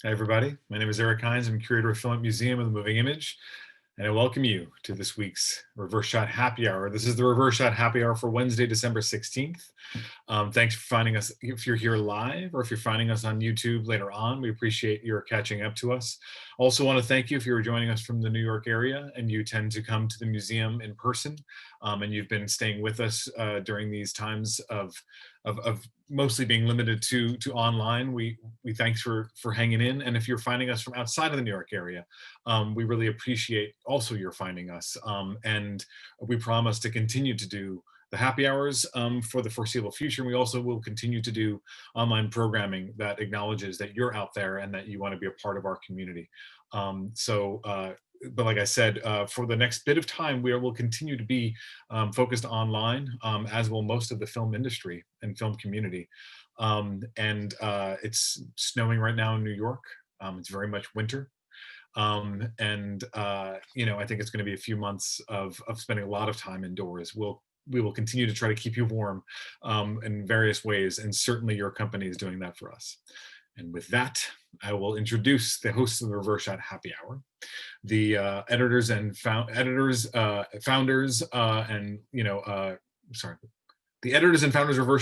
Hi, everybody. My name is Eric Hines. I'm curator of Film at Museum of the Moving Image, and I welcome you to this week's Reverse Shot Happy Hour. This is the Reverse Shot Happy Hour for Wednesday, December 16th. Thanks for finding us. If you're here live or if you're finding us on YouTube later on, we appreciate your catching up to us. Also want to thank you if you're joining us from the New York area and you tend to come to the museum in person, and you've been staying with us during these times of mostly being limited to online. We thanks for hanging in. And if you're finding us from outside of the New York area, we really appreciate also your finding us. And we promise to continue to do the happy hours for the foreseeable future. And we also will continue to do online programming that acknowledges that you're out there and that you want to be a part of our community. But like I said, for the next bit of time, we will continue to be focused online, as will most of the film industry and film community. It's snowing right now in New York. It's very much winter. I think it's going to be a few months of spending a lot of time indoors. We will continue to try to keep you warm in various ways, and certainly your company is doing that for us. And with that, I will introduce the hosts of the Reverse Shot Happy Hour, the editors and founders of Reverse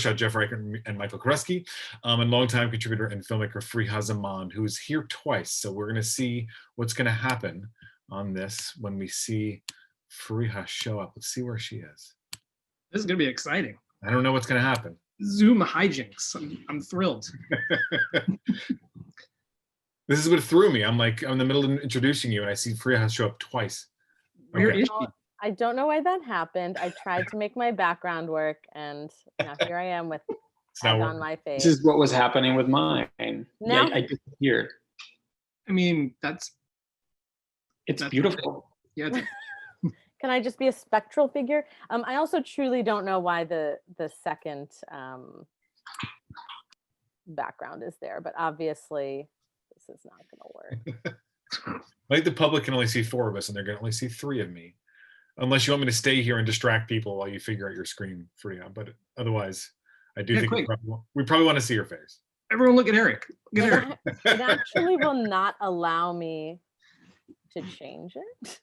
Shot, Jeff Reichert and Michael Koresky, and longtime contributor and filmmaker Farihah Zaman, who is here twice. So we're going to see what's going to happen on this when we see Farihah show up. Let's see where she is. This is going to be exciting. I don't know what's going to happen. Zoom hijinks. I'm thrilled. This is what threw me. I'm in the middle of introducing you, and I see Farihah show up twice. Where is she? I don't know why that happened. I tried to make my background work, and now here I am with egg on my face. This is what was happening with mine. Now, I disappeared. I mean, it's beautiful. Yeah. Can I just be a spectral figure? I also truly don't know why the second background is there, but obviously this is not going to work. I think the public can only see 4 of us, and they're going to only see 3 of me, unless you want me to stay here and distract people while you figure out your screen, Farihah. But otherwise, I do think we probably want to see your face. Everyone, look at Eric. Look at Eric. It actually will not allow me to change it.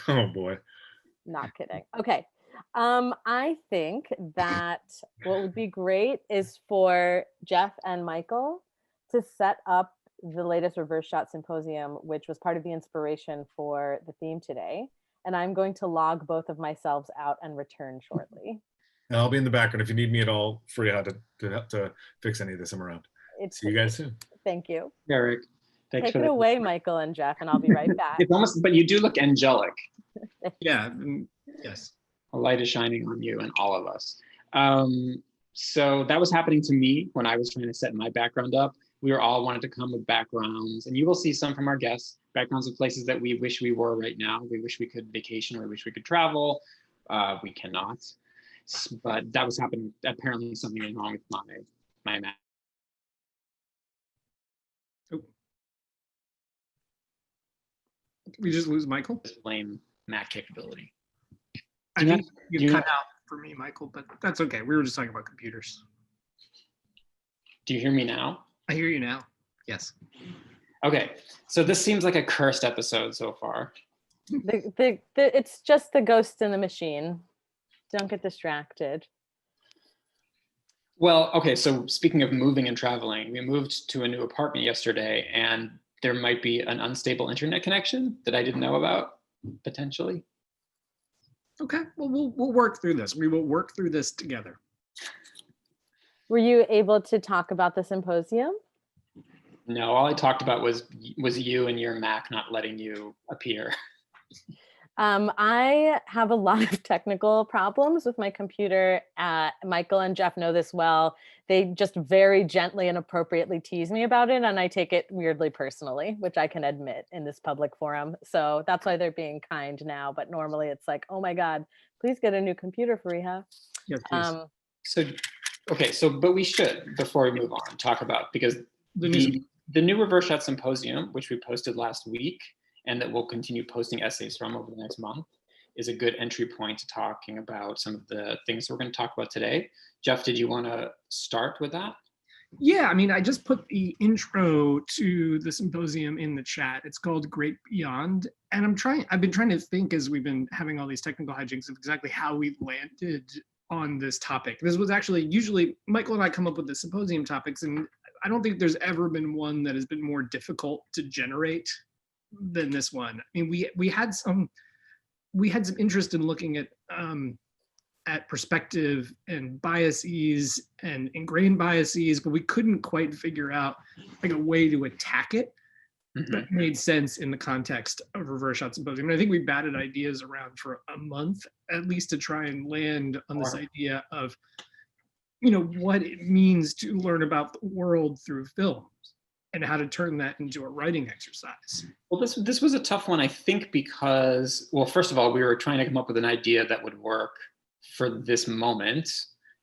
Oh boy. Not kidding. Okay. I think that what would be great is for Jeff and Michael to set up the latest Reverse Shot Symposium, which was part of the inspiration for the theme today. And I'm going to log both of myself out and return shortly. And I'll be in the background if you need me at all, Farihah, to fix any of this. I'm around. See you guys soon. Thank you. Eric. Take it away, Michael and Jeff, and I'll be right back. It's almost, but you do look angelic. Yeah. Yes. A light is shining on you and all of us. So that was happening to me when I was trying to set my background up. We were all wanted to come with backgrounds, and you will see some from our guests, backgrounds of places that we wish we were right now. We wish we could vacation, or we wish we could travel. We cannot. But that was happening. Apparently something was wrong with my map. Did we just lose Michael? Blame Mac capability. I think you cut out for me, Michael, but that's okay. We were just talking about computers. Do you hear me now? I hear you now. Yes. Okay. So this seems like a cursed episode so far. It's just the ghost in the machine. Don't get distracted. Well, okay. So speaking of moving and traveling, we moved to a new apartment yesterday, and there might be an unstable internet connection that I didn't know about, potentially. Okay, well, we'll work through this. We will work through this together. Were you able to talk about the symposium? No, all I talked about was you and your Mac not letting you appear. I have a lot of technical problems with my computer. Michael and Jeff know this well. They just very gently and appropriately tease me about it, and I take it weirdly personally, which I can admit in this public forum. So that's why they're being kind now. But normally it's like, oh my God, please get a new computer, Farihah. Yeah, please. But we should, before we move on, talk about, because the new Reverse Shot Symposium, which we posted last week, and that we'll continue posting essays from over the next month, is a good entry point to talking about some of the things we're going to talk about today. Jeff, did you want to start with that? Yeah, I mean, I just put the intro to the symposium in the chat. It's called Great Beyond. And I've been trying to think as we've been having all these technical hijinks of exactly how we've landed on this topic. This was actually, usually Michael and I come up with the symposium topics, and I don't think there's ever been one that has been more difficult to generate than this one. I mean, we had some interest in looking at perspective and biases and ingrained biases, but we couldn't quite figure out like a way to attack it that made sense in the context of Reverse Shot Symposium. And I think we batted ideas around for a month, at least, to try and land on this idea of, what it means to learn about the world through films and how to turn that into a writing exercise. Well, this was a tough one, I think, because, well, first of all, we were trying to come up with an idea that would work for this moment,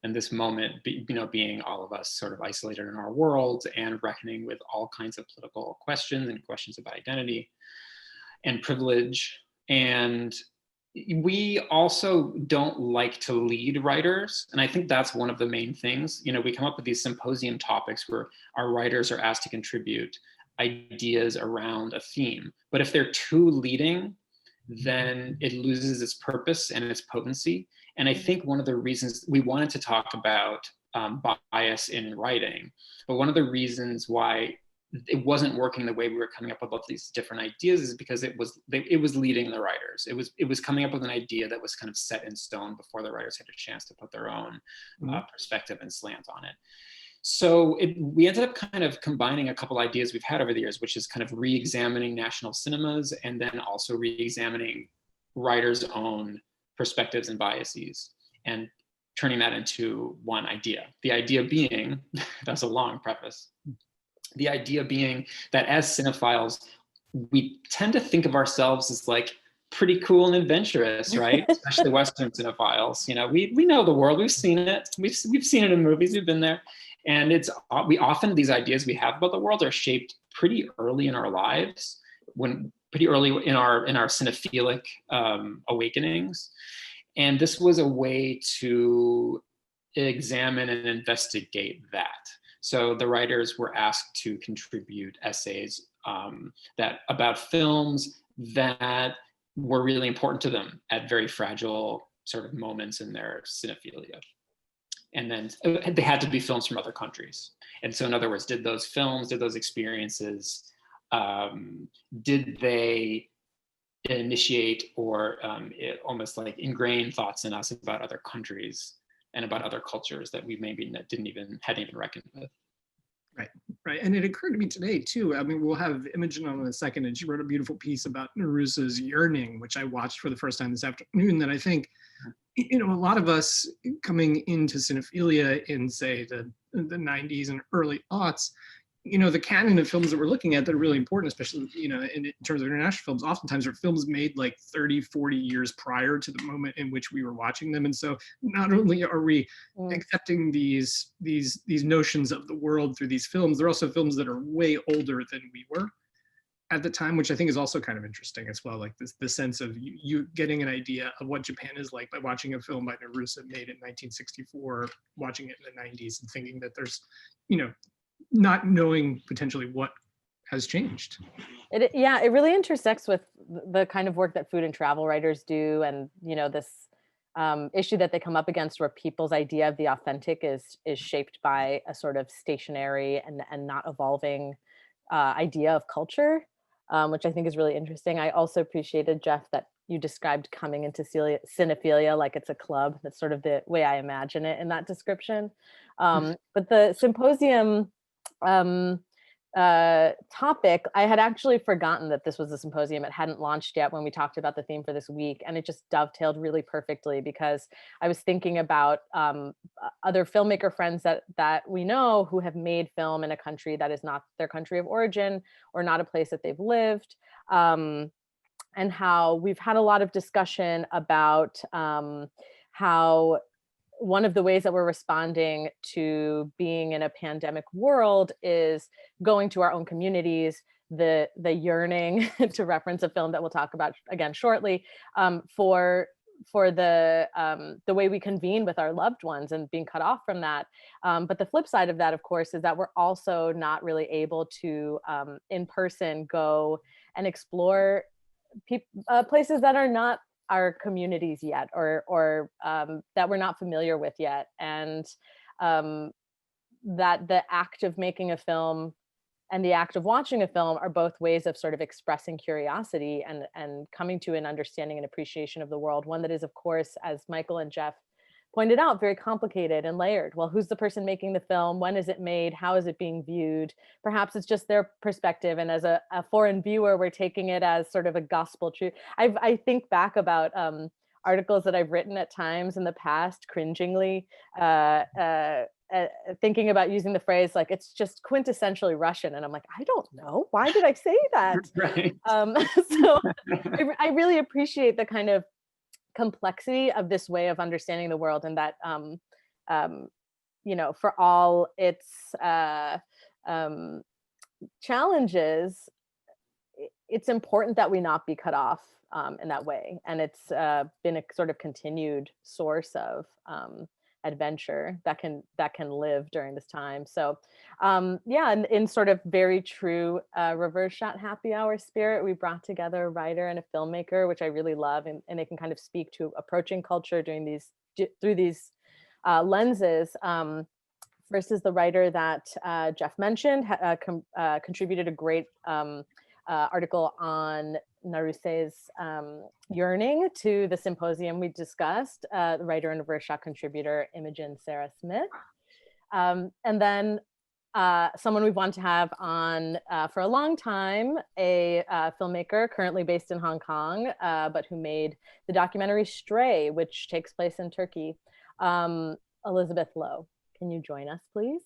and this moment, being all of us sort of isolated in our world and reckoning with all kinds of political questions and questions about identity and privilege. And we also don't like to lead writers. And I think that's one of the main things. We come up with these symposium topics where our writers are asked to contribute ideas around a theme. But if they're too leading, then it loses its purpose and its potency. And I think one of the reasons we wanted to talk about bias in writing, but one of the reasons why it wasn't working the way we were coming up with all these different ideas is because it was leading the writers. It was coming up with an idea that was kind of set in stone before the writers had a chance to put their own perspective and slant on it. So we ended up kind of combining a couple ideas we've had over the years, which is kind of re-examining national cinemas and then also re-examining writers' own perspectives and biases and turning that into one idea. The idea being, that's a long preface, the idea being that as cinephiles, we tend to think of ourselves as like pretty cool and adventurous, right? Especially Western cinephiles. We know the world, we've seen it. We've seen it in movies, we've been there. And these ideas we have about the world are shaped pretty early in our lives, pretty early in our cinephilic awakenings. And this was a way to examine and investigate that. So the writers were asked to contribute essays about films that were really important to them at very fragile sort of moments in their cinephilia. And then they had to be films from other countries. And so in other words, did those experiences, did they initiate or almost like ingrain thoughts in us about other countries and about other cultures that we maybe hadn't even reckoned with? Right. And it occurred to me today too. I mean, we'll have Imogen on in a second, and she wrote a beautiful piece about Nerusa's Yearning, which I watched for the first time this afternoon, that I think, a lot of us coming into cinephilia in, say, the 90s and early aughts, the canon of films that we're looking at that are really important, especially, in terms of international films, oftentimes are films made like 30, 40 years prior to the moment in which we were watching them. And so not only are we accepting these notions of the world through these films, they're also films that are way older than we were at the time, which I think is also kind of interesting as well. Like the sense of you getting an idea of what Japan is like by watching a film by Nerusa made in 1964, watching it in the 90s and thinking that there's, not knowing potentially what has changed. It really intersects with the kind of work that food and travel writers do, and this issue that they come up against where people's idea of the authentic is shaped by a sort of stationary and not evolving idea of culture, which I think is really interesting. I also appreciated, Jeff, that you described coming into cinephilia like it's a club. That's sort of the way I imagine it in that description. But the symposium topic, I had actually forgotten that this was a symposium. It hadn't launched yet when we talked about the theme for this week, and it just dovetailed really perfectly because I was thinking about other filmmaker friends that we know who have made film in a country that is not their country of origin or not a place that they've lived, and how we've had a lot of discussion about how one of the ways that we're responding to being in a pandemic world is going to our own communities, the yearning, to reference a film that we'll talk about again shortly, for the way we convene with our loved ones and being cut off from that. But the flip side of that, of course, is that we're also not really able to in person go and explore places that are not our communities yet, or that we're not familiar with yet. And that the act of making a film and the act of watching a film are both ways of sort of expressing curiosity and coming to an understanding and appreciation of the world. One that is, of course, as Michael and Jeff pointed out, very complicated and layered. Well, who's the person making the film? When is it made? How is it being viewed? Perhaps it's just their perspective. And as a foreign viewer, we're taking it as sort of a gospel truth. I think back about articles that I've written at times in the past, cringingly, thinking about using the phrase like it's just quintessentially Russian, and I'm like, I don't know, why did I say that? Right. So I really appreciate the kind of complexity of this way of understanding the world, and that you know, for all its challenges, it's important that we not be cut off in that way, and it's been a sort of continued source of adventure that can live during this time. So yeah, and in sort of very true Reverse Shot Happy Hour spirit, we brought together a writer and a filmmaker, which I really love, and they can kind of speak to approaching culture through these lenses. First is the writer that Jeff mentioned, contributed a great article on Naruse's yearning to the symposium we discussed, the writer and Reverse Shot contributor, Imogen Sara Smith. And then someone we've wanted to have on for a long time, a filmmaker currently based in Hong Kong, but who made the documentary Stray, which takes place in Turkey. Elizabeth Lowe, can you join us, please?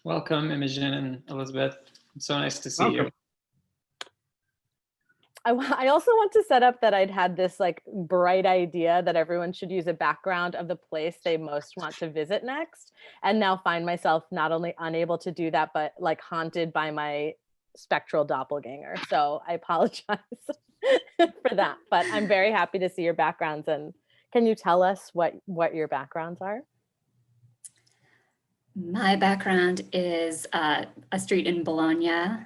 Welcome, Imogen and Elizabeth. It's so nice to see you. I also want to set up that I'd had this like bright idea that everyone should use a background of the place they most want to visit next, and now find myself not only unable to do that, but like haunted by my spectral doppelganger. So I apologize for that, but I'm very happy to see your backgrounds. And can you tell us what your backgrounds are? My background is a street in Bologna,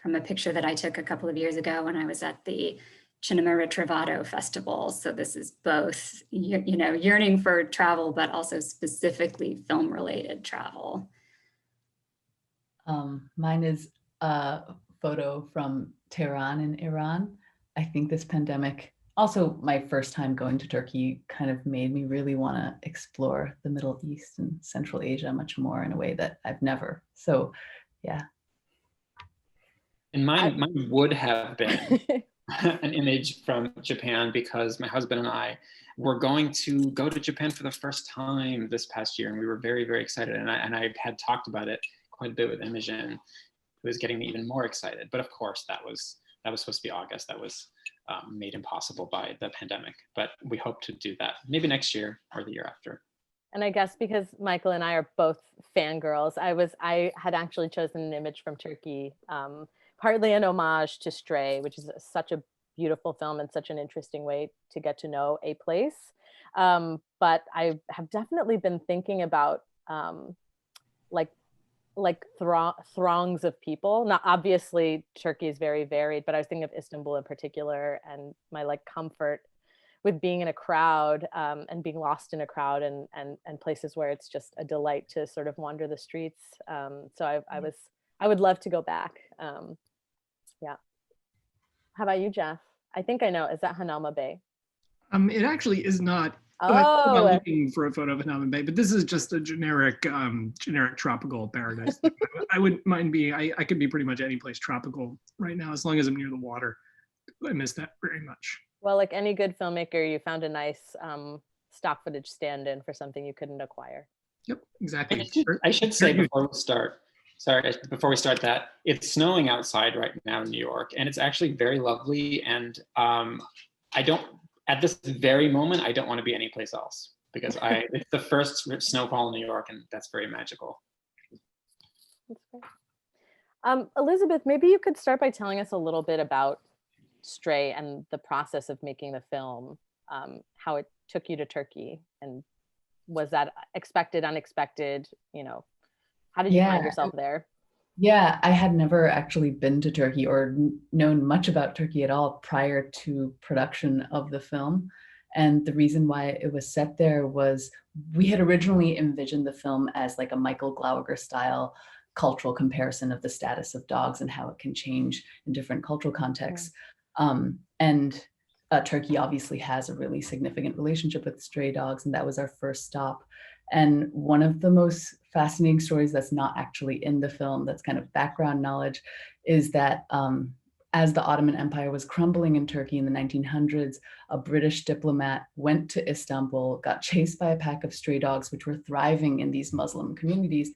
from a picture that I took a couple of years ago when I was at the Cinema Ritrovato Festival. So this is both, you know, yearning for travel, but also specifically film-related travel. Mine is a photo from Tehran in Iran. I think this pandemic, also my first time going to Turkey, kind of made me really want to explore the Middle East and Central Asia much more in a way that I've never. So yeah. And mine would have been an image from Japan, because my husband and I were going to go to Japan for the first time this past year, and we were very, very excited. And I had talked about it quite a bit with Imogen, who was getting me even more excited. But of course, that was supposed to be August. That was made impossible by the pandemic. But we hope to do that maybe next year or the year after. And I guess because Michael and I are both fangirls, I had actually chosen an image from Turkey, partly an homage to Stray, which is such a beautiful film and such an interesting way to get to know a place. But I have definitely been thinking about like throngs of people. Now, obviously, Turkey is very varied, but I was thinking of Istanbul in particular, and my like comfort with being in a crowd and being lost in a crowd, and places where it's just a delight to sort of wander the streets. So I would love to go back. Yeah. How about you, Jeff? I think I know. Is that Hanama Bay? It actually is not. Oh, I'm looking for a photo of Hanama Bay, but this is just a generic tropical paradise. I wouldn't mind being. I could be pretty much any place tropical right now, as long as I'm near the water. I miss that very much. Well, like any good filmmaker, you found a nice stock footage stand-in for something you couldn't acquire. Yep, exactly. I should say before we start that, it's snowing outside right now in New York, and it's actually very lovely. And at this very moment, I don't want to be anyplace else, because it's the first snowfall in New York, and that's very magical. That's great. Elizabeth, maybe you could start by telling us a little bit about Stray and the process of making the film, how it took you to Turkey, and was that expected, unexpected? How did you find yourself there? Yeah, I had never actually been to Turkey or known much about Turkey at all prior to production of the film. And the reason why it was set there was we had originally envisioned the film as like a Michael Glauber style cultural comparison of the status of dogs and how it can change in different cultural contexts. And Turkey obviously has a really significant relationship with stray dogs, and that was our first stop. And one of the most fascinating stories that's not actually in the film, that's kind of background knowledge, is that as the Ottoman Empire was crumbling in Turkey in the 1900s, a British diplomat went to Istanbul, got chased by a pack of stray dogs, which were thriving in these Muslim communities.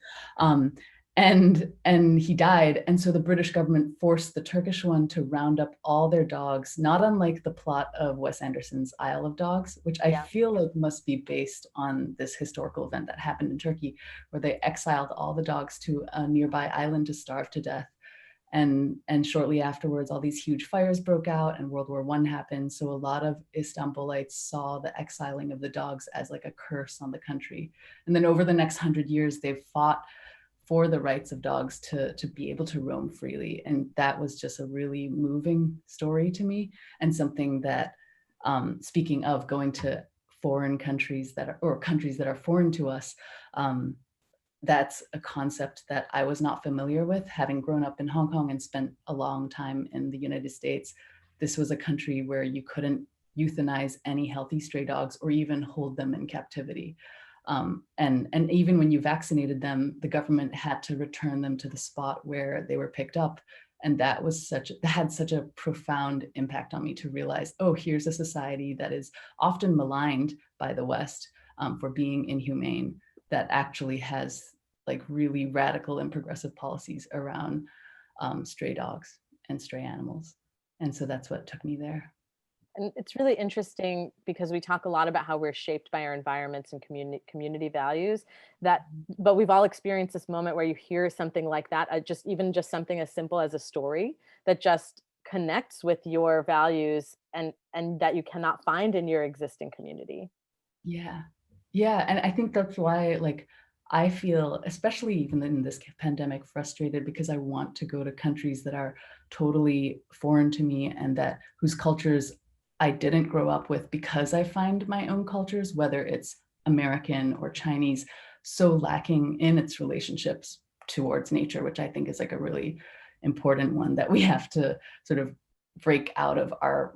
And he died. And so the British government forced the Turkish one to round up all their dogs, not unlike the plot of Wes Anderson's Isle of Dogs, which I feel like must be based on this historical event that happened in Turkey, where they exiled all the dogs to a nearby island to starve to death. And shortly afterwards, all these huge fires broke out and World War I happened. So a lot of Istanbulites saw the exiling of the dogs as like a curse on the country. And then over the next 100 years, they've fought for the rights of dogs to be able to roam freely. And that was just a really moving story to me, and something that, speaking of going to foreign countries countries that are foreign to us, that's a concept that I was not familiar with, having grown up in Hong Kong and spent a long time in the United States. This was a country where you couldn't euthanize any healthy stray dogs or even hold them in captivity. And even when you vaccinated them, the government had to return them to the spot where they were picked up. And that had such a profound impact on me to realize, oh, here's a society that is often maligned by the West for being inhumane, that actually has like really radical and progressive policies around stray dogs and stray animals. And so that's what took me there. And it's really interesting because we talk a lot about how we're shaped by our environments and community values, but we've all experienced this moment where you hear something like that, even just something as simple as a story that just connects with your values and that you cannot find in your existing community. Yeah. And I think that's why, like, I feel, especially even in this pandemic, frustrated because I want to go to countries that are totally foreign to me and whose cultures I didn't grow up with, because I find my own cultures, whether it's American or Chinese, so lacking in its relationships towards nature, which I think is like a really important one that we have to sort of break out of our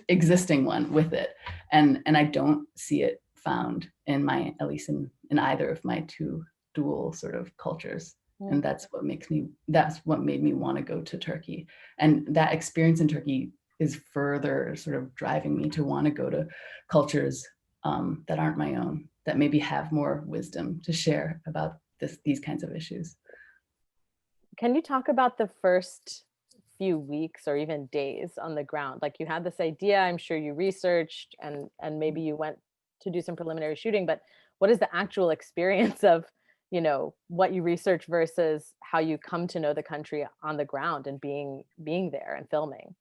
existing one with it. And I don't see it found in at least in either of my two dual sort of cultures. And that's what made me want to go to Turkey. And that experience in Turkey is further sort of driving me to want to go to cultures that aren't my own, that maybe have more wisdom to share about these kinds of issues. Can you talk about the first few weeks or even days on the ground? Like, you had this idea, I'm sure you researched and maybe you went to do some preliminary shooting, but what is the actual experience of, what you research versus how you come to know the country on the ground and being there and filming?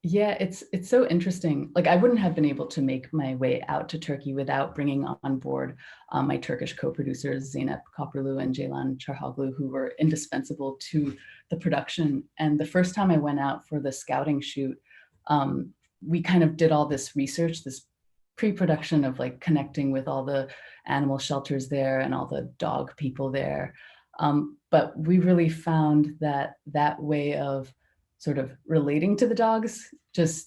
Yeah, it's so interesting. Like, I wouldn't have been able to make my way out to Turkey without bringing on board my Turkish co-producers, Zeynep Koprulu and Ceylan Çarhaglu, who were indispensable to the production. And the first time I went out for the scouting shoot, we kind of did all this research, this pre-production of like connecting with all the animal shelters there and all the dog people there. But we really found that way of sort of relating to the dogs, the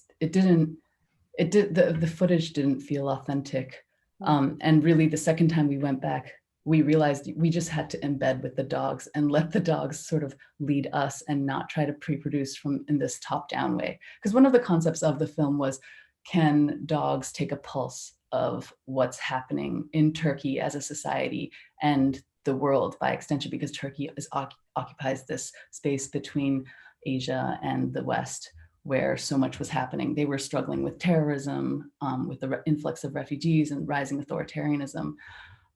footage didn't feel authentic. And really the second time we went back, we realized we just had to embed with the dogs and let the dogs sort of lead us and not try to pre-produce in this top-down way. Because one of the concepts of the film was, can dogs take a pulse of what's happening in Turkey as a society and the world by extension, because Turkey occupies this space between Asia and the West, where so much was happening. They were struggling with terrorism, with the influx of refugees and rising authoritarianism.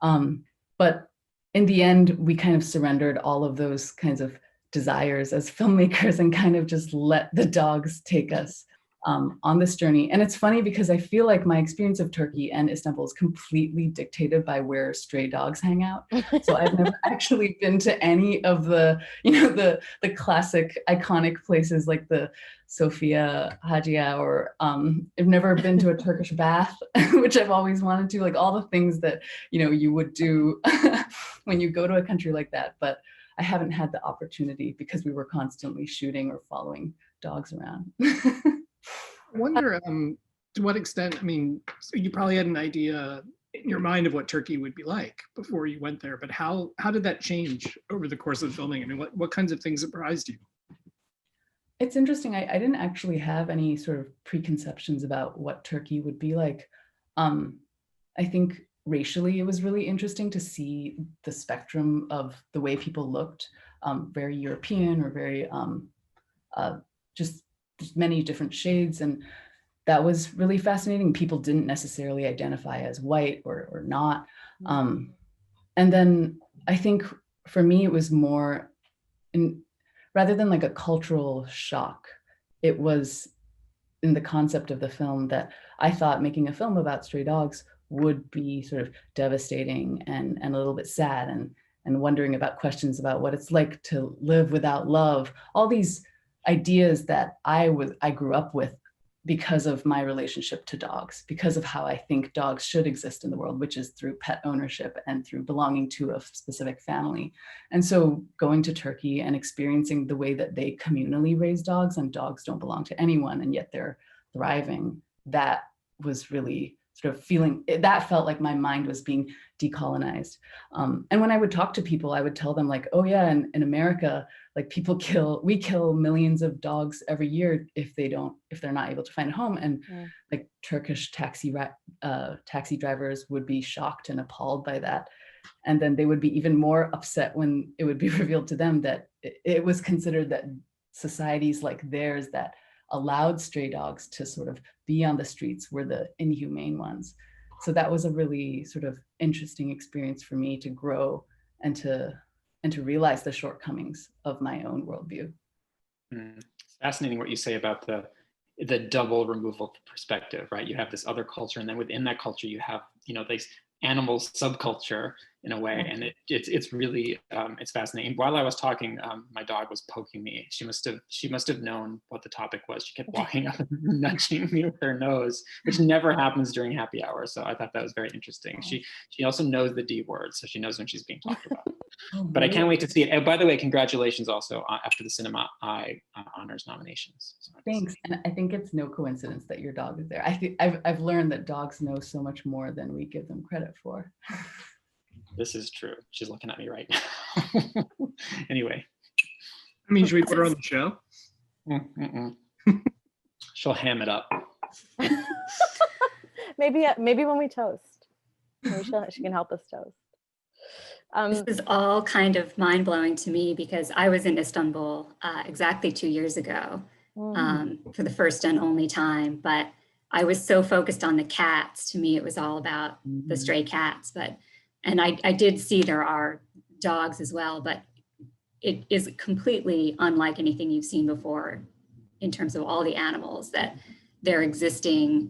But in the end, we kind of surrendered all of those kinds of desires as filmmakers and kind of just let the dogs take us on this journey. And it's funny because I feel like my experience of Turkey and Istanbul is completely dictated by where stray dogs hang out. So I've never actually been to any of the, the classic iconic places like the Sofia Hagia, or I've never been to a Turkish bath, which I've always wanted to, like all the things that, you would do when you go to a country like that. But I haven't had the opportunity because we were constantly shooting or following dogs around. I wonder to what extent, so you probably had an idea in your mind of what Turkey would be like before you went there, but how did that change over the course of filming? What kinds of things surprised you? It's interesting. I didn't actually have any sort of preconceptions about what Turkey would be like. I think racially, it was really interesting to see the spectrum of the way people looked, very European or very just many different shades. And that was really fascinating. People didn't necessarily identify as white or not. And then I think for me, it was more, rather than like a cultural shock, it was in the concept of the film that I thought making a film about stray dogs would be sort of devastating and a little bit sad, and wondering about questions about what it's like to live without love, all these ideas that I grew up with because of my relationship to dogs, because of how I think dogs should exist in the world, which is through pet ownership and through belonging to a specific family. And so going to Turkey and experiencing the way that they communally raise dogs, and dogs don't belong to anyone, and yet they're thriving, that was really sort of feeling, that felt like my mind was being decolonized. And when I would talk to people, I would tell them like, oh yeah, in America, like we kill millions of dogs every year if they're not able to find a home. And like Turkish taxi drivers would be shocked and appalled by that. And then they would be even more upset when it would be revealed to them that it was considered that societies like theirs that allowed stray dogs to sort of be on the streets were the inhumane ones. So that was a really sort of interesting experience for me to grow and to realize the shortcomings of my own worldview. It's fascinating what you say about the double removal perspective, right? You have this other culture, and then within that culture you have, this animal subculture in a way, and it's really it's fascinating. While I was talking, my dog was poking me. She must have known what the topic was. She kept walking up and nudging me with her nose, which never happens during happy hour. So I thought that was very interesting. She also knows the D word, so she knows when she's being talked about. But I can't wait to see it. And by the way, congratulations also after the Cinema Eye Honors nominations. So thanks. And I think it's no coincidence that your dog is there. I think I've learned that dogs know so much more than we give them credit for. This is true. She's looking at me right now. Anyway. Should we put her on the show? She'll ham it up. Maybe when we toast. Maybe she can help us toast. This is all kind of mind-blowing to me because I was in Istanbul exactly 2 years ago for the first and only time, but I was so focused on the cats. To me, it was all about the stray cats, and I did see there are dogs as well, but it is completely unlike anything you've seen before in terms of all the animals, that they're existing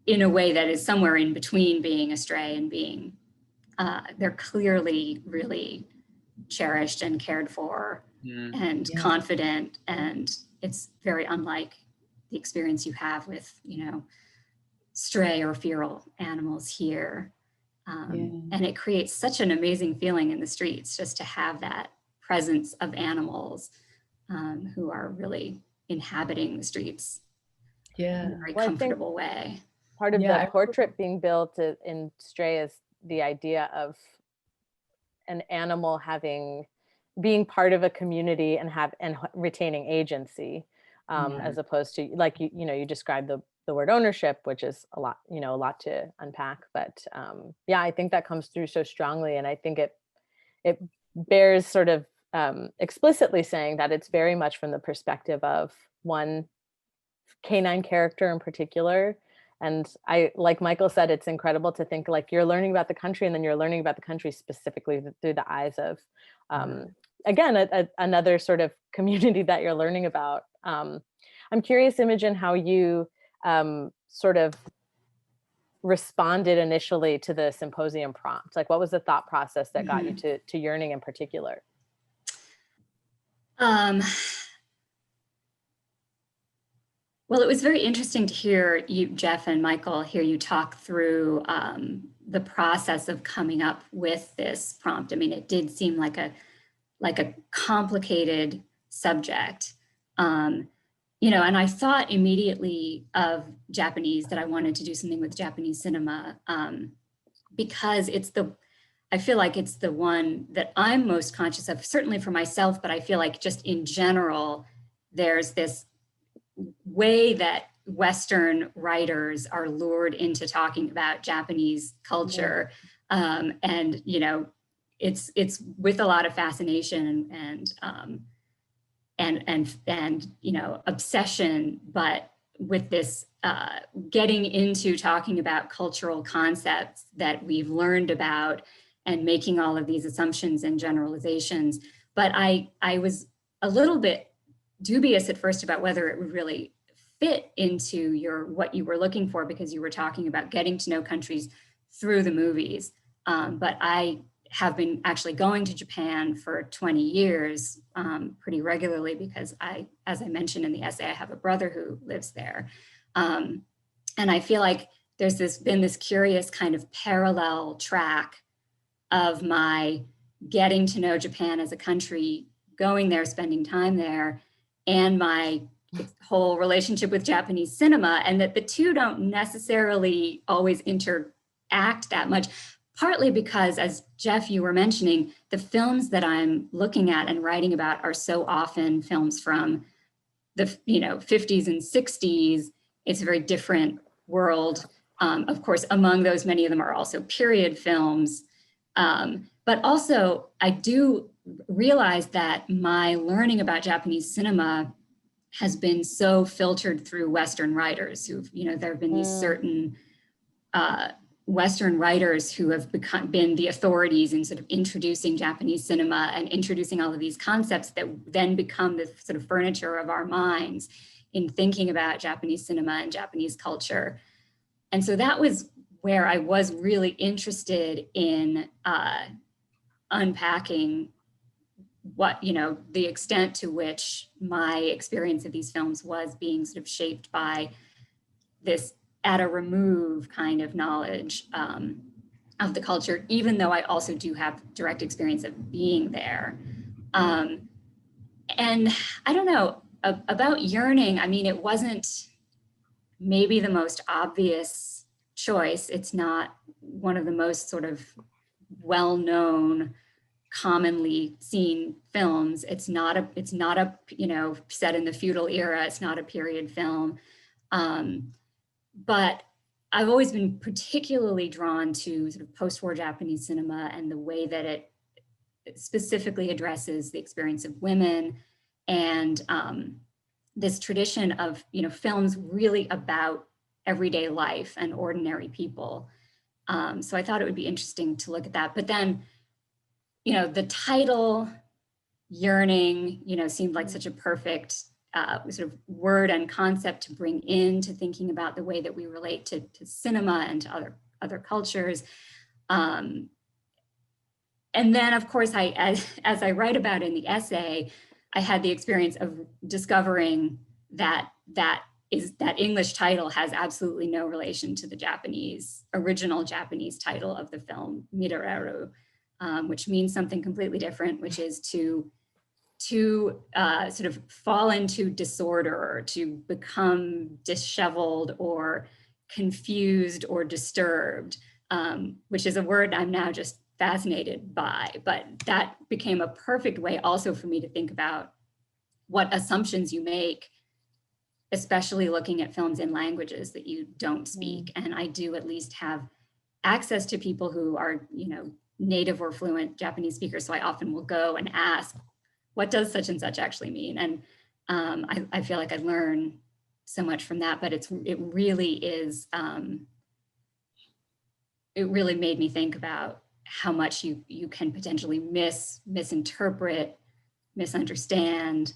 in a way that is somewhere in between being a stray and being, they're clearly really cherished and cared for and confident. And it's very unlike the experience you have with, stray or feral animals here. And it creates such an amazing feeling in the streets just to have that presence of animals who are really inhabiting the streets in a very comfortable way. Part of the portrait being built in Stray is the idea of an animal being part of a community and retaining agency, as opposed to, like you described the word ownership, which is a lot to unpack. But I think that comes through so strongly, and I think it bears sort of explicitly saying that it's very much from the perspective of one canine character in particular. And like Michael said, it's incredible to think like you're learning about the country, and then you're learning about the country specifically through the eyes of, again, another sort of community that you're learning about. I'm curious, Imogen, how you sort of responded initially to the symposium prompt. Like, what was the thought process that got you to Yearning in particular? Well, it was very interesting to hear you, Jeff and Michael, hear you talk through the process of coming up with this prompt. I mean, it did seem like a complicated subject, you know, and I thought immediately of Japanese, that I wanted to do something with Japanese cinema, because I feel like it's the one that I'm most conscious of, certainly for myself, but I feel like just in general, there's this way that Western writers are lured into talking about Japanese culture. And, you know, it's with a lot of fascination and you know, obsession, but with this getting into talking about cultural concepts that we've learned about and making all of these assumptions and generalizations. But I was a little bit dubious at first about whether it would really fit into what you were looking for, because you were talking about getting to know countries through the movies. But I have been actually going to Japan for 20 years pretty regularly, because as I mentioned in the essay, I have a brother who lives there. And I feel like there's been this curious kind of parallel track of my getting to know Japan as a country, going there, spending time there, and my whole relationship with Japanese cinema, and that the two don't necessarily always interact that much, partly because, as Jeff, you were mentioning, the films that I'm looking at and writing about are so often films from the 50s and 60s. It's a very different world. Of course, among those, many of them are also period films. But also, I do realize that my learning about Japanese cinema has been so filtered through Western writers who've, there have been these certain Western writers who have been the authorities in sort of introducing Japanese cinema and introducing all of these concepts that then become the sort of furniture of our minds in thinking about Japanese cinema and Japanese culture. And so that was where I was really interested in unpacking what, the extent to which my experience of these films was being sort of shaped by this at a remove kind of knowledge of the culture, even though I also do have direct experience of being there. And I don't know about Yearning. I mean, it wasn't maybe the most obvious choice. It's not one of the most sort of well-known, commonly seen films. It's not a set in the feudal era. It's not a period film. But I've always been particularly drawn to sort of post-war Japanese cinema and the way that it specifically addresses the experience of women and this tradition of, films really about everyday life and ordinary people. So I thought it would be interesting to look at that. But then, the title, Yearning, seemed like such a perfect sort of word and concept to bring into thinking about the way that we relate to cinema and to other cultures. And then, of course, as I write about in the essay, I had the experience of discovering that English title has absolutely no relation to the original Japanese title of the film, Mirareru, which means something completely different, which is to sort of fall into disorder, or to become disheveled or confused or disturbed, which is a word I'm now just fascinated by. But that became a perfect way also for me to think about what assumptions you make, especially looking at films in languages that you don't speak. And I do at least have access to people who are, native or fluent Japanese speakers. So I often will go and ask, what does such and such actually mean? And I feel like I learn so much from that, but it really is, it really made me think about how much you can potentially misinterpret, misunderstand,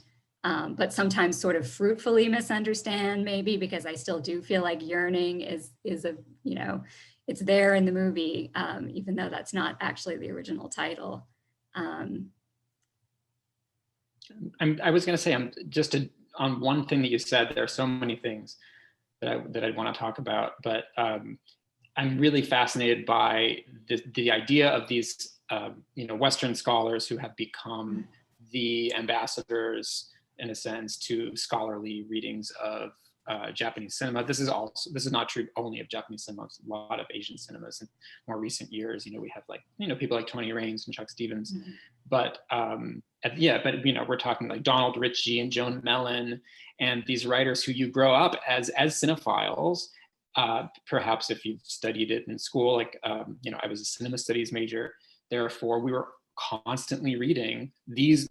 but sometimes sort of fruitfully misunderstand, maybe, because I still do feel like yearning is a, you know, it's there in the movie, even though that's not actually the original title. I was going to say, on one thing that you said, there are so many things that I want to talk about, but I'm really fascinated by the idea of these, you know, Western scholars who have become the ambassadors, in a sense, to scholarly readings of Japanese cinema. This is not true only of Japanese cinema. It's a lot of Asian cinemas in more recent years. You know, we have, like, you know, people like Tony Raines and Chuck Stevens, but you know, we're talking like Donald Ritchie and Joan Mellon, and these writers who you grow up as cinephiles. Perhaps if you've studied it in school, like, you know, I was a cinema studies major, therefore we were constantly reading these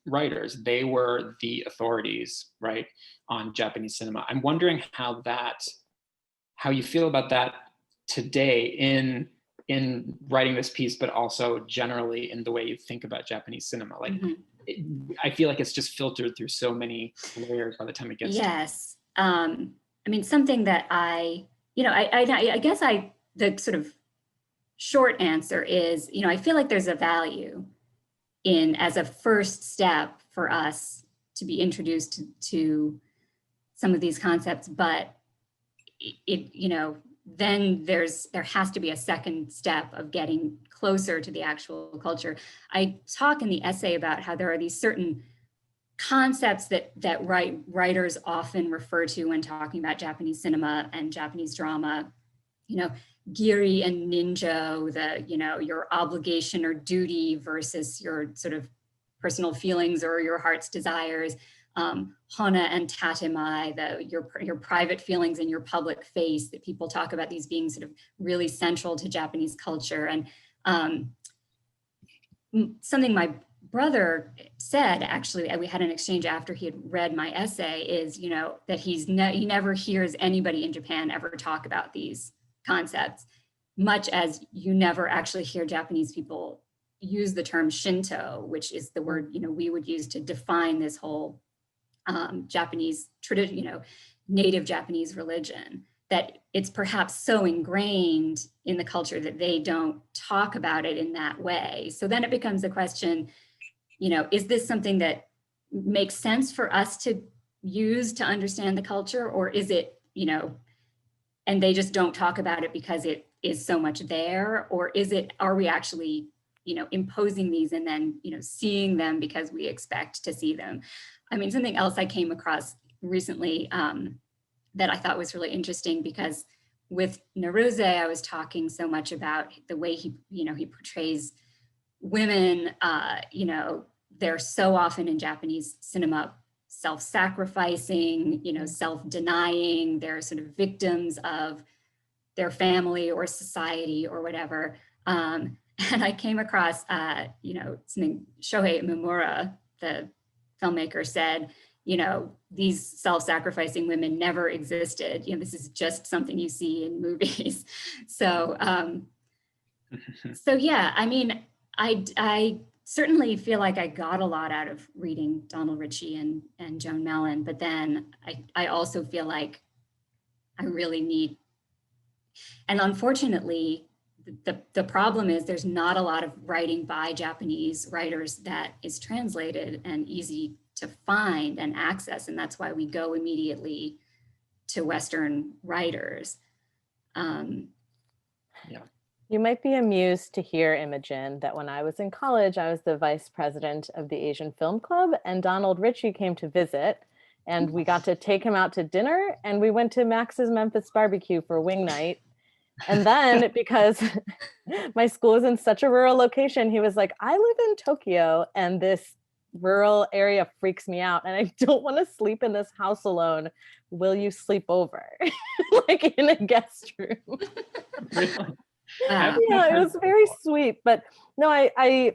writers. They were the authorities, right, on Japanese cinema. I'm wondering how you feel about that today in writing this piece, but also generally in the way you think about Japanese cinema. Like, I feel like it's just filtered through so many layers by the time it gets Yes. I mean, something that I guess the sort of short answer is, you know, I feel like there's a value in, as a first step for us to be introduced to some of these concepts, but it, you know, then there has to be a second step of getting closer to the actual culture. I talk in the essay about how there are these certain concepts that writers often refer to when talking about Japanese cinema and Japanese drama, you know, giri and ninjo, the, you know, your obligation or duty versus your sort of personal feelings or your heart's desires, hona and tatemae, your private feelings and your public face, that people talk about these being sort of really central to Japanese culture. And something my brother said, actually, we had an exchange after he had read my essay, is, you know, that he never hears anybody in Japan ever talk about these concepts, much as you never actually hear Japanese people use the term Shinto, which is the word, you know, we would use to define this whole Japanese tradition, you know, native Japanese religion, that it's perhaps so ingrained in the culture that they don't talk about it in that way. So then it becomes a question, you know, is this something that makes sense for us to use to understand the culture, or is it, you know, and they just don't talk about it because it is so much there? Or is it, are we actually, you know, imposing these and then, you know, seeing them because we expect to see them? I mean, something else I came across recently that I thought was really interesting, because with Naruse, I was talking so much about the way he, you know, he portrays women, you know, they're so often in Japanese cinema self-sacrificing, you know, self-denying, they're sort of victims of their family or society or whatever. And I came across, you know, something Shohei Imamura, the filmmaker, said, you know, these self-sacrificing women never existed. You know, this is just something you see in movies. So, so yeah, I mean, I certainly feel like I got a lot out of reading Donald Ritchie and Joan Mellon, but then I also feel like I really need, and unfortunately, the problem is there's not a lot of writing by Japanese writers that is translated and easy to find and access, and that's why we go immediately to Western writers. Yeah. You might be amused to hear, Imogen, that when I was in college, I was the vice president of the Asian Film Club, and Donald Ritchie came to visit, and we got to take him out to dinner, and we went to Max's Memphis Barbecue for wing night. And then, because my school is in such a rural location, he was like, I live in Tokyo, and this rural area freaks me out, and I don't want to sleep in this house alone. Will you sleep over? Like in a guest room. Really? Yeah, it was very sweet. But no, I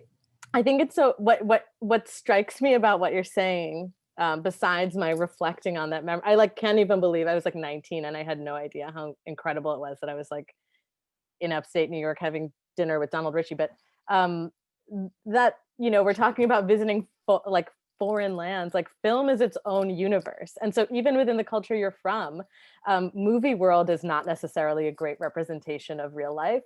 think it's so, what strikes me about what you're saying, besides my reflecting on that memory, I like can't even believe I was like 19 and I had no idea how incredible it was that I was like in upstate New York having dinner with Donald Ritchie. But that, you know, we're talking about visiting like foreign lands. Like film is its own universe. And so even within the culture you're from, movie world is not necessarily a great representation of real life.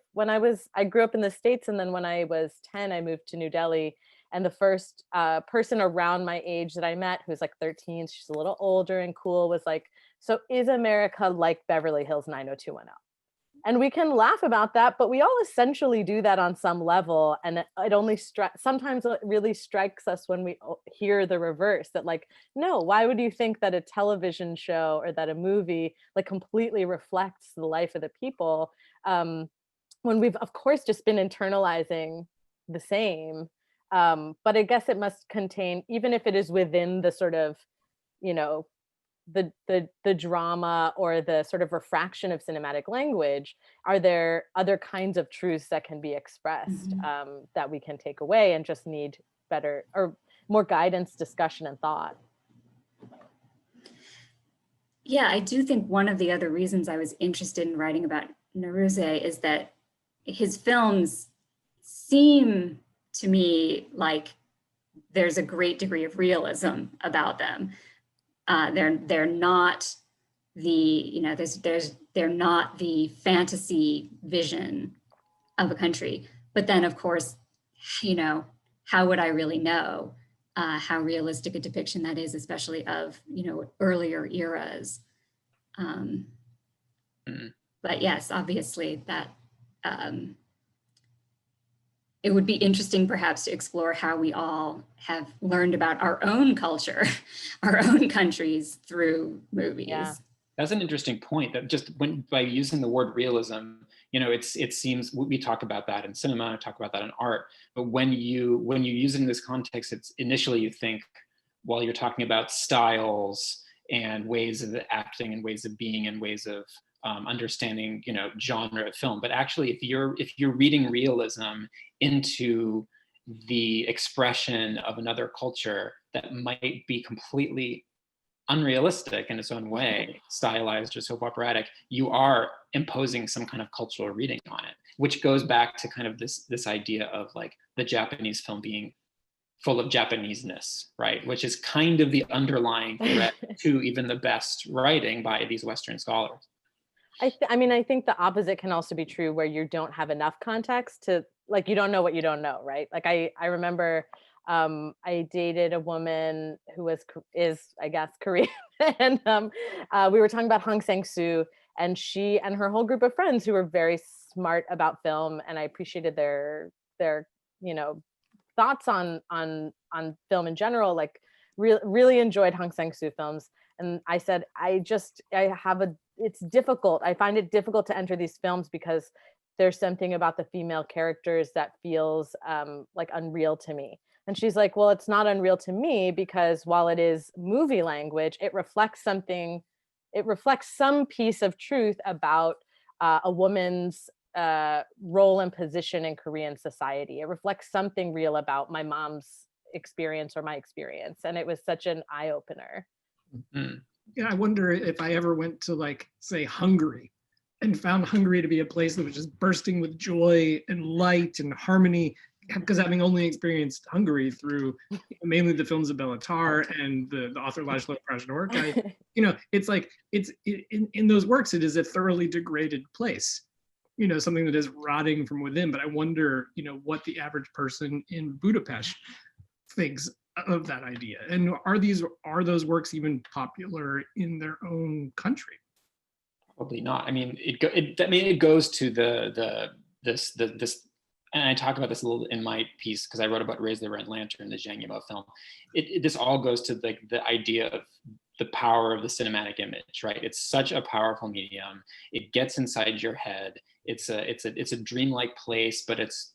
I grew up in the States, and then when I was 10, I moved to New Delhi. And the first person around my age that I met, who's like 13, she's a little older and cool, was like, so is America like Beverly Hills 90210? And we can laugh about that, but we all essentially do that on some level. And it only sometimes it really strikes us when we hear the reverse, that like, no, why would you think that a television show or that a movie like completely reflects the life of the people, when we've of course just been internalizing the same. But I guess it must contain, even if it is within the sort of, you know, the drama or the sort of refraction of cinematic language, are there other kinds of truths that can be expressed that we can take away and just need better or more guidance, discussion, and thought? Yeah, I do think one of the other reasons I was interested in writing about Nowruzeh is that his films seem to me like there's a great degree of realism about them. They're not the, they're not the fantasy vision of a country. But then of course, how would I really know how realistic a depiction that is, especially of, earlier eras. But yes, obviously that it would be interesting perhaps to explore how we all have learned about our own culture, our own countries through movies. Yeah. That's an interesting point, that just by using the word realism, it seems, we talk about that in cinema, talk about that in art, but when you use it in this context, it's initially you think, well, you're talking about styles and ways of acting and ways of being and ways of understanding, genre of film. But actually, if you're reading realism into the expression of another culture that might be completely unrealistic in its own way, stylized or soap operatic, you are imposing some kind of cultural reading on it, which goes back to kind of this idea of like the Japanese film being full of Japanese-ness, right? Which is kind of the underlying threat to even the best writing by these Western scholars. I think the opposite can also be true, where you don't have enough context to, like, you don't know what you don't know, right? Like I remember I dated a woman who is I guess Korean, and we were talking about Hong Sang-soo, and she and her whole group of friends who were very smart about film, and I appreciated their thoughts on film in general, like really enjoyed Hong Sang-soo films. And I said, it's difficult. I find it difficult to enter these films because there's something about the female characters that feels like unreal to me. And she's like, well, it's not unreal to me, because while it is movie language, it reflects something, it reflects some piece of truth about a woman's role and position in Korean society. It reflects something real about my mom's experience or my experience. And it was such an eye-opener. Yeah, I wonder if I ever went to, like, say, Hungary, and found Hungary to be a place that was just bursting with joy and light and harmony, because having only experienced Hungary through mainly the films of Béla Tarr and the author Laszlo Krasnahorkai, it's like, in those works, it is a thoroughly degraded place, something that is rotting from within. But I wonder, what the average person in Budapest thinks of that idea, and are those works even popular in their own country? Probably not. I mean, it goes to this, and I talk about this a little in my piece because I wrote about Raise the Red Lantern, the Zhang Yimou film. This all goes to the idea of the power of the cinematic image, right? It's such a powerful medium. It gets inside your head. It's a dreamlike place, but it's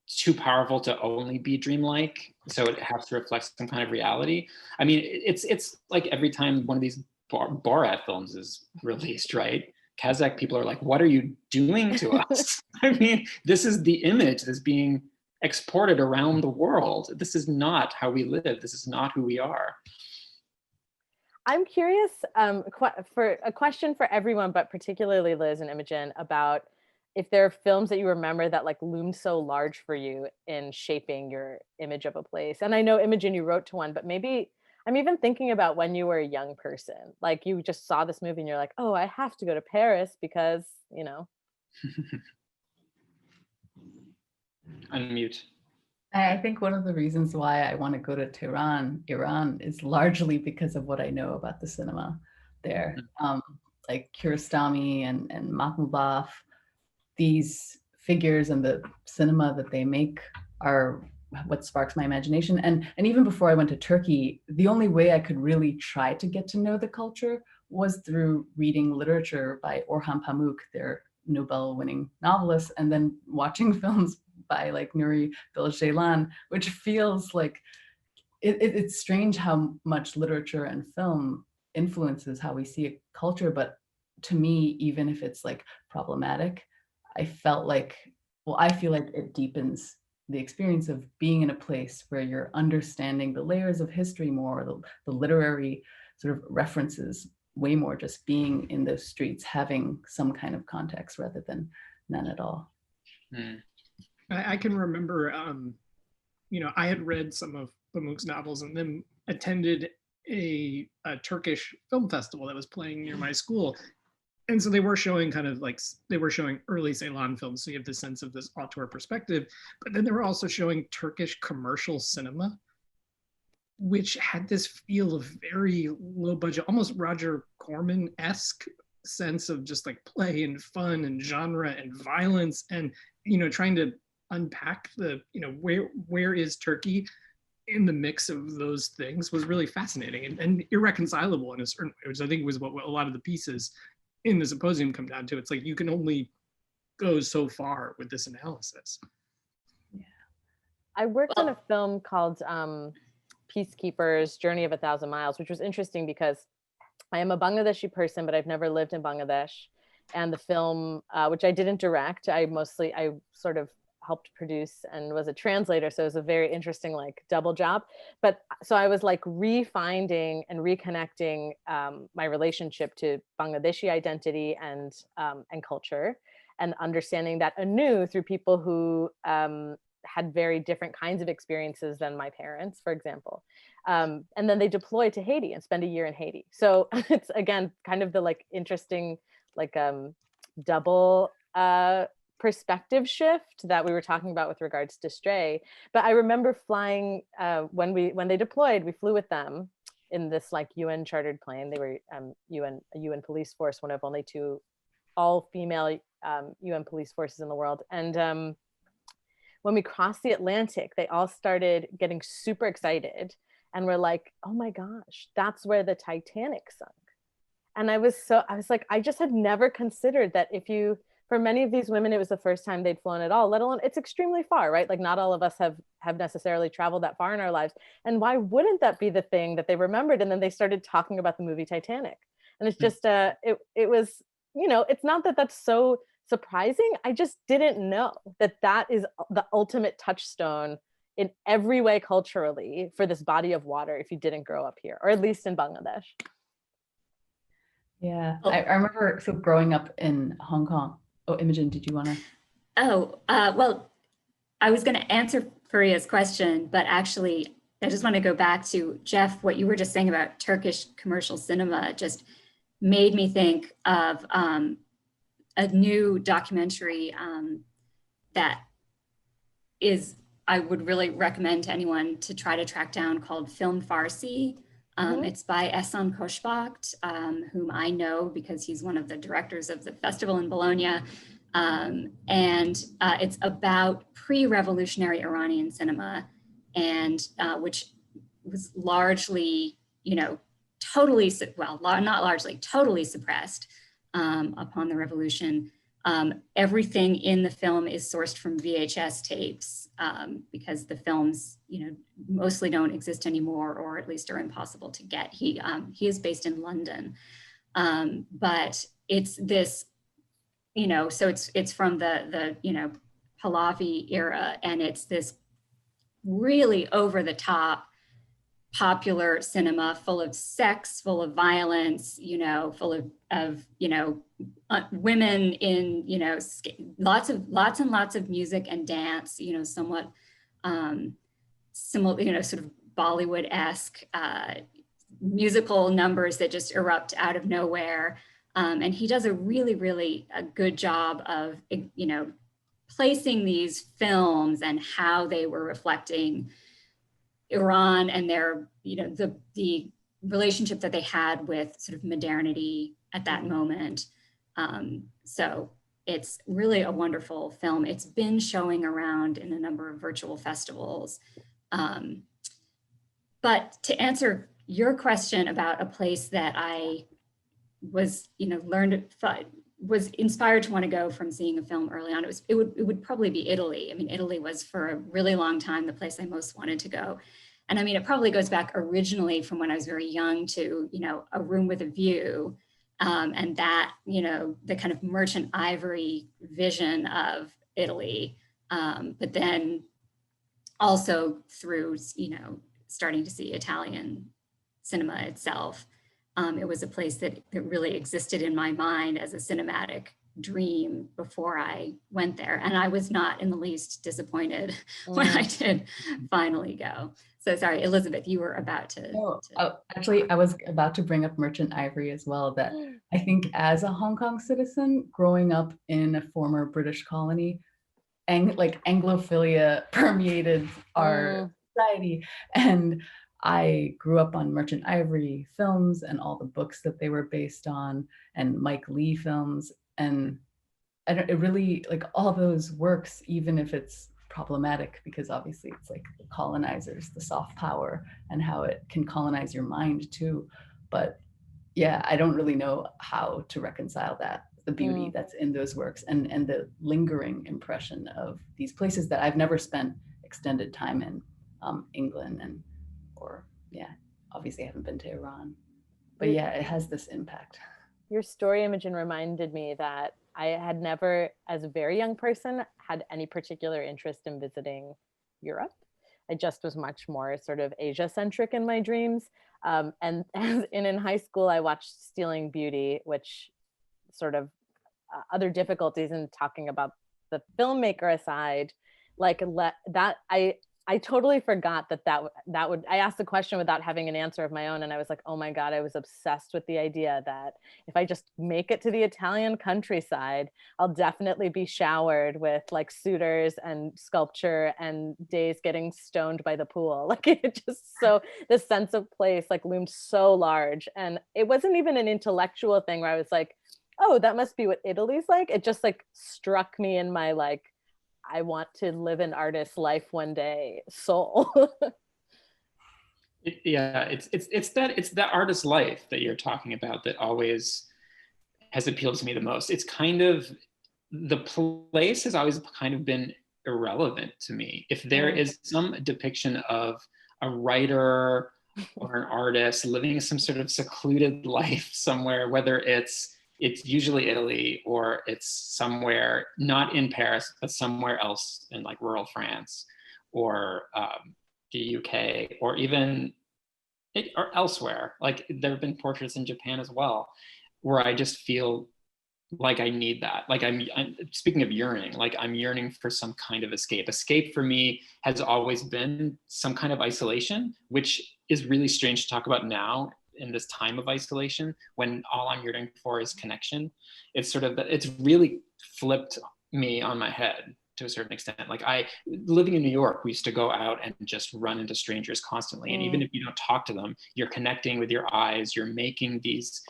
too powerful to only be dreamlike, so it has to reflect some kind of reality. I mean, it's like every time one of these Borat films is released, right? Kazakh people are like, what are you doing to us? I mean, this is the image that's being exported around the world. This is not how we live. This is not who we are. I'm curious for a question for everyone, but particularly Liz and Imogen, about if there are films that you remember that like loomed so large for you in shaping your image of a place. And I know, Imogen, you wrote to one, but maybe I'm even thinking about when you were a young person, like you just saw this movie and you're like, oh, I have to go to Paris because, you know. Unmute. I think one of the reasons why I want to go to Tehran, Iran, is largely because of what I know about the cinema there. Like Kiarostami and Makhmalbaf, these figures and the cinema that they make are what sparks my imagination. And even before I went to Turkey, the only way I could really try to get to know the culture was through reading literature by Orhan Pamuk, their Nobel-winning novelist, and then watching films by like Nuri Bilge Ceylan, which feels like it's strange how much literature and film influences how we see a culture. But to me, even if it's like problematic, I feel like it deepens the experience of being in a place where you're understanding the layers of history more, the literary sort of references way more, just being in those streets, having some kind of context rather than none at all. I can remember, I had read some of Pamuk's novels and then attended a Turkish film festival that was playing near my school. And so they were showing early Ceylan films, so you have the sense of this auteur perspective, but then they were also showing Turkish commercial cinema, which had this feel of very low budget, almost Roger Corman-esque sense of just like play and fun and genre and violence, and trying to unpack the where is Turkey in the mix of those things was really fascinating and irreconcilable in a certain way, which I think was what a lot of the pieces in the symposium come down to. It's like you can only go so far with this analysis. I worked on a film called Peacekeepers, Journey of 1,000 Miles, which was interesting because I am a Bangladeshi person, but I've never lived in Bangladesh. And the film, which I didn't direct, I sort of helped produce and was a translator. So it was a very interesting like double job. But so I was like refinding and reconnecting my relationship to Bangladeshi identity and culture, and understanding that anew through people who had very different kinds of experiences than my parents, for example. And then they deployed to Haiti and spend a year in Haiti. So it's again, kind of the like interesting, like double perspective shift that we were talking about with regards to Stray. But I remember flying when they deployed, we flew with them in this like UN chartered plane. They were a UN police force, one of only 2 all-female UN police forces in the world. And when we crossed the Atlantic, they all started getting super excited and were like, oh my gosh, that's where the Titanic sunk. And I was like, I just had never considered that for many of these women, it was the first time they'd flown at all, let alone it's extremely far, right? Like not all of us have necessarily traveled that far in our lives. And why wouldn't that be the thing that they remembered? And then they started talking about the movie Titanic. And it's just, it was, it's not that that's so surprising. I just didn't know that is the ultimate touchstone in every way culturally for this body of water if you didn't grow up here, or at least in Bangladesh. Yeah, I remember growing up in Hong Kong. Oh, Imogen, did you want to? Well, I was going to answer Farihah's question, but actually, I just want to go back to Jeff, what you were just saying about Turkish commercial cinema just made me think of a new documentary that I would really recommend to anyone to try to track down, called Film Farsi. It's by Ehsan Koshbakt, whom I know because he's one of the directors of the festival in Bologna. And it's about pre-revolutionary Iranian cinema, and which was largely, totally suppressed upon the revolution. Everything in the film is sourced from VHS tapes because the films, mostly don't exist anymore, or at least are impossible to get. He is based in London, but it's this, so it's from the Pahlavi era, and it's this really over the top popular cinema, full of sex, full of violence, full of women in, lots and lots of music and dance, somewhat similar, sort of Bollywood-esque musical numbers that just erupt out of nowhere. And he does a really a good job of, placing these films and how they were reflecting Iran and their, the relationship that they had with sort of modernity at that moment. So it's really a wonderful film. It's been showing around in a number of virtual festivals. But to answer your question about a place that I was, was inspired to want to go from seeing a film early on, it would probably be Italy. I mean, Italy was for a really long time the place I most wanted to go. And I mean, it probably goes back originally from when I was very young to, A Room with a View, and that, the kind of merchant ivory vision of Italy. But then also through, starting to see Italian cinema itself. It was a place that really existed in my mind as a cinematic dream before I went there. And I was not in the least disappointed when I did finally go. So sorry, Elizabeth, you were about to. Actually, I was about to bring up Merchant Ivory as well, that I think as a Hong Kong citizen, growing up in a former British colony, Anglophilia permeated our society. And I grew up on Merchant Ivory films and all the books that they were based on, and Mike Leigh films. And it really, all those works, even if it's problematic, because obviously it's like the colonizers, the soft power, and how it can colonize your mind too. But yeah, I don't really know how to reconcile that, the beauty that's in those works, and the lingering impression of these places that I've never spent extended time in, England, obviously I haven't been to Iran, but yeah, it has this impact. Your story, Imogen, reminded me that I had never, as a very young person, had any particular interest in visiting Europe. I just was much more sort of Asia-centric in my dreams. And in high school, I watched Stealing Beauty, which sort of other difficulties in talking about the filmmaker aside, I totally forgot that would, I asked the question without having an answer of my own. And I was like, oh my God, I was obsessed with the idea that if I just make it to the Italian countryside, I'll definitely be showered with suitors and sculpture and days getting stoned by the pool. It just the sense of place loomed so large. And it wasn't even an intellectual thing where I was like, oh, that must be what Italy's like. It just struck me in my I want to live an artist's life one day soul. It's that artist's life that you're talking about that always has appealed to me the most. It's kind of, the place has always kind of been irrelevant to me. If there is some depiction of a writer or an artist living some sort of secluded life somewhere, whether it's usually Italy, or it's somewhere not in Paris, but somewhere else in rural France, or the UK, or even or elsewhere. There have been portraits in Japan as well, where I just feel like I need that. I'm speaking of yearning, I'm yearning for some kind of escape. Escape for me has always been some kind of isolation, which is really strange to talk about now in this time of isolation, when all I'm yearning for is connection. It's really flipped me on my head to a certain extent. Living in New York, we used to go out and just run into strangers constantly. And even if you don't talk to them, you're connecting with your eyes, you're making these